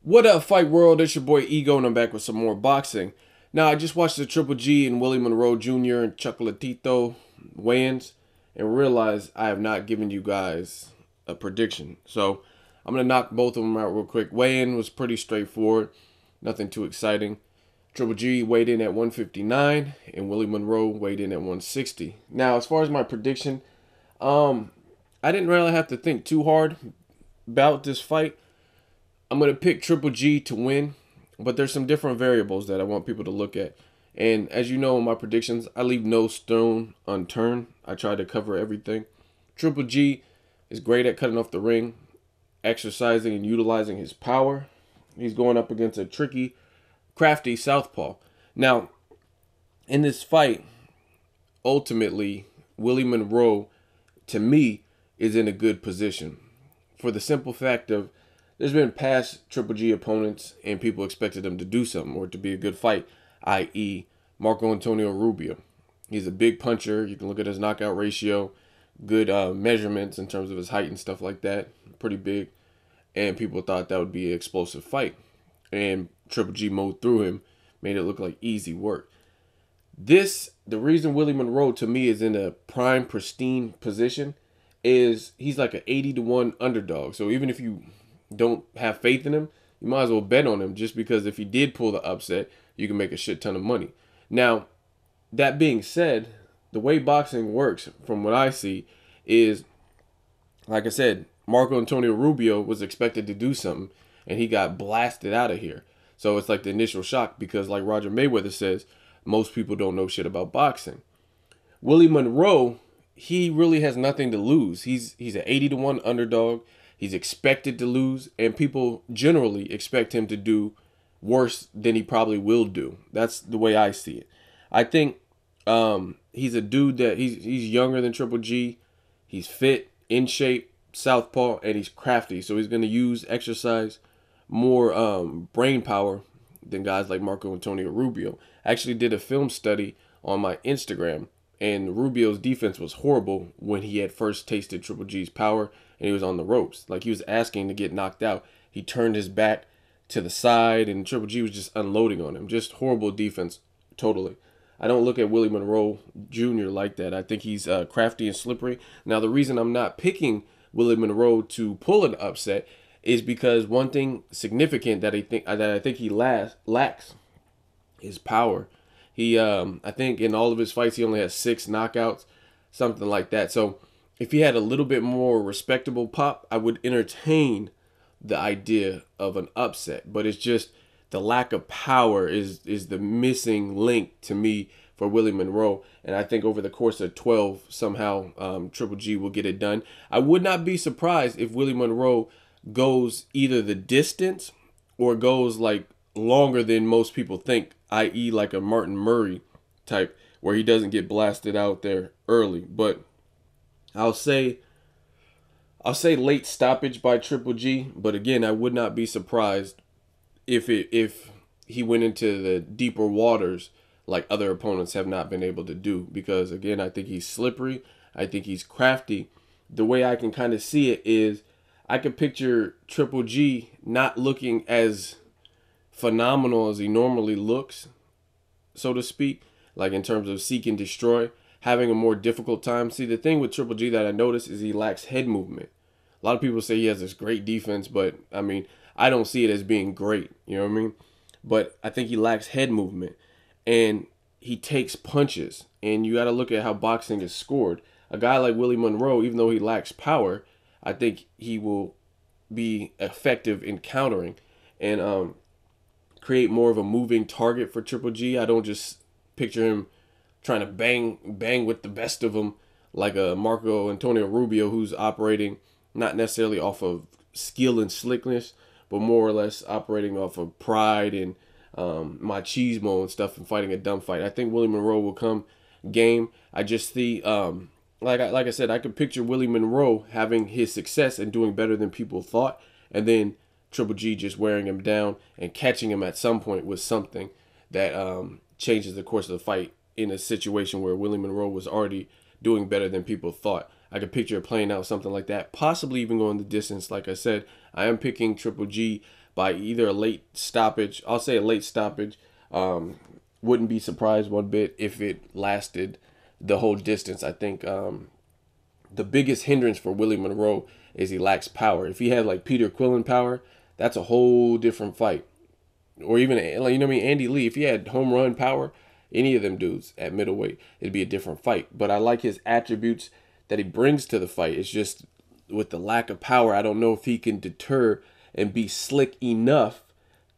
What up, Fight World? It's your boy Ego, and I'm back with some more boxing. Now, I just watched the Triple G and Willie Monroe Jr. and Chocolatito weigh-ins and realized I have not given you guys a prediction. So, I'm going to knock both of them out real quick. Weigh-in was pretty straightforward, nothing too exciting. Triple G weighed in at 159, and Willie Monroe weighed in at 160. Now, as far as my prediction, I didn't really have to think too hard about this fight. I'm going to pick Triple G to win, but there's some different variables that I want people to look at. And as you know in my predictions, I leave no stone unturned. I try to cover everything. Triple G is great at cutting off the ring, exercising and utilizing his power. He's going up against a tricky, crafty southpaw. Now, in this fight, ultimately, Willie Monroe, to me, is in a good position. For the simple fact of there's been past Triple G opponents and people expected them to do something or to be a good fight, i.e. Marco Antonio Rubio. He's a big puncher. You can look at his knockout ratio, good measurements in terms of his height and stuff like that. Pretty big. And people thought that would be an explosive fight. And Triple G mowed through him, made it look like easy work. The reason Willie Monroe to me is in a prime, pristine position is he's like an 80-1 underdog. So even if you don't have faith in him, you might as well bet on him just because if he did pull the upset, you can make a shit ton of money. Now, that being said, the way boxing works, from what I see, is, like I said, Marco Antonio Rubio was expected to do something, and he got blasted out of here. So it's like the initial shock because, like Roger Mayweather says, most people don't know shit about boxing. Willie Monroe, he really has nothing to lose. He's an 80-1 underdog. He's expected to lose, and people generally expect him to do worse than he probably will do. That's the way I see it. I think he's a dude that he's younger than Triple G. He's fit, in shape, southpaw, and he's crafty. So he's going to use exercise more brain power than guys like Marco Antonio Rubio. I actually did a film study on my Instagram, and Rubio's defense was horrible when he had first tasted Triple G's power and he was on the ropes. Like, he was asking to get knocked out. He turned his back to the side and Triple G was just unloading on him. Just horrible defense, totally. I don't look at Willie Monroe Jr. like that. I think he's crafty and slippery. Now, the reason I'm not picking Willie Monroe to pull an upset is because one thing significant that I think he lacks is power. I think in all of his fights, he only has 6 knockouts, something like that. So if he had a little bit more respectable pop, I would entertain the idea of an upset. But it's just the lack of power is the missing link to me for Willie Monroe. And I think over the course of 12, somehow Triple G will get it done. I would not be surprised if Willie Monroe goes either the distance or goes like longer than most people think, i.e. like a Martin Murray type, where he doesn't get blasted out there early. But I'll say late stoppage by Triple G, but again, I would not be surprised if he went into the deeper waters like other opponents have not been able to do, because again, I think he's slippery, I think he's crafty. The way I can kind of see it is I could picture Triple G not looking as phenomenal as he normally looks, so to speak, like in terms of seek and destroy, having a more difficult time. See, the thing with Triple G that I noticed is he lacks head movement. A lot of people say he has this great defense, but I mean, I don't see it as being great, you know what I mean? But I think he lacks head movement, and he takes punches, and you got to look at how boxing is scored. A guy like Willie Monroe, even though he lacks power, I think he will be effective in countering and create more of a moving target for Triple G. I don't just picture him trying to bang with the best of them like a Marco Antonio Rubio, who's operating not necessarily off of skill and slickness, but more or less operating off of pride and machismo and stuff and fighting a dumb fight. I think Willie Monroe will come game. I just see, like I said, I could picture Willie Monroe having his success and doing better than people thought, and then Triple G just wearing him down and catching him at some point with something that changes the course of the fight in a situation where Willie Monroe was already doing better than people thought. I could picture it playing out something like that, possibly even going the distance. Like I said, I am picking Triple G by either a late stoppage. I'll say a late stoppage. Wouldn't be surprised one bit if it lasted the whole distance. I think the biggest hindrance for Willie Monroe is he lacks power. If he had like Peter Quillen power, that's a whole different fight. Or even, like, you know what I mean, Andy Lee, if he had home run power, any of them dudes at middleweight, it'd be a different fight. But I like his attributes that he brings to the fight. It's just with the lack of power, I don't know if he can deter and be slick enough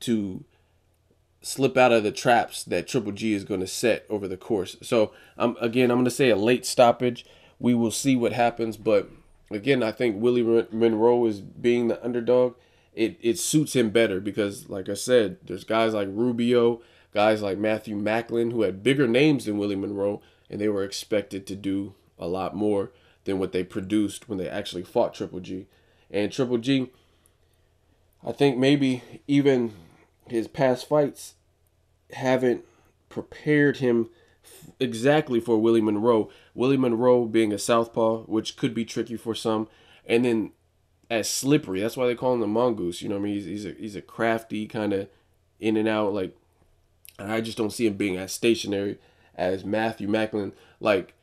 to slip out of the traps that Triple G is going to set over the course. So, again, I'm going to say a late stoppage. We will see what happens. But, again, I think Willie Monroe is being the underdog. It suits him better because, like I said, there's guys like Rubio, guys like Matthew Macklin who had bigger names than Willie Monroe, and they were expected to do a lot more than what they produced when they actually fought Triple G. And Triple G, I think maybe even his past fights haven't prepared him exactly for Willie Monroe. Willie Monroe being a southpaw, which could be tricky for some, and then as slippery. That's why they call him the mongoose. You know what I mean? He's a crafty kind of in and out. Like, I just don't see him being as stationary as Matthew Macklin. Like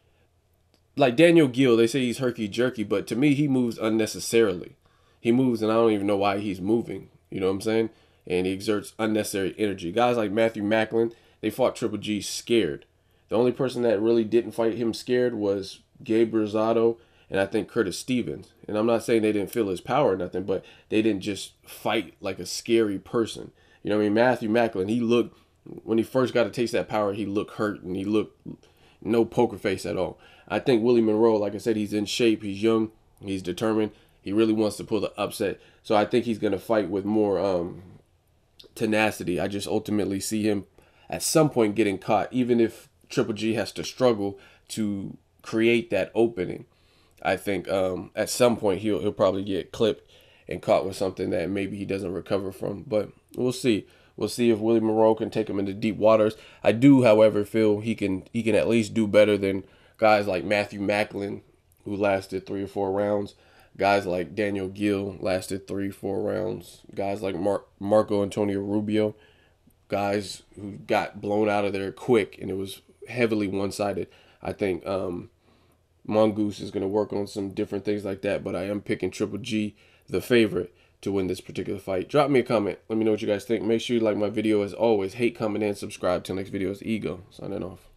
Daniel Gill, they say he's herky-jerky, but to me, he moves unnecessarily. He moves, and I don't even know why he's moving. You know what I'm saying? And he exerts unnecessary energy. Guys like Matthew Macklin, they fought Triple G scared. The only person that really didn't fight him scared was Gabe Rosado and I think Curtis Stevens. And I'm not saying they didn't feel his power or nothing, but they didn't just fight like a scary person. You know what I mean? Matthew Macklin, he looked, when he first got to taste that power, he looked hurt and he looked no poker face at all. I think Willie Monroe, like I said, he's in shape. He's young. He's determined. He really wants to pull the upset. So I think he's going to fight with more tenacity. I just ultimately see him at some point getting caught, even if Triple G has to struggle to create that opening. I think at some point he'll probably get clipped and caught with something that maybe he doesn't recover from. But we'll see. We'll see if Willie Monroe can take him into deep waters. I do, however, feel he can at least do better than guys like Matthew Macklin, who lasted 3 or 4 rounds. Guys like Daniel Gill lasted 3-4 rounds. Guys like Marco Antonio Rubio. Guys who got blown out of there quick, and it was heavily one-sided. I think Mongoose is going to work on some different things like that, but I am picking Triple G, the favorite, to win this particular fight. Drop me a comment. Let me know what you guys think. Make sure you like my video as always. Hate, comment, and subscribe. Till next video is Ego. Signing off.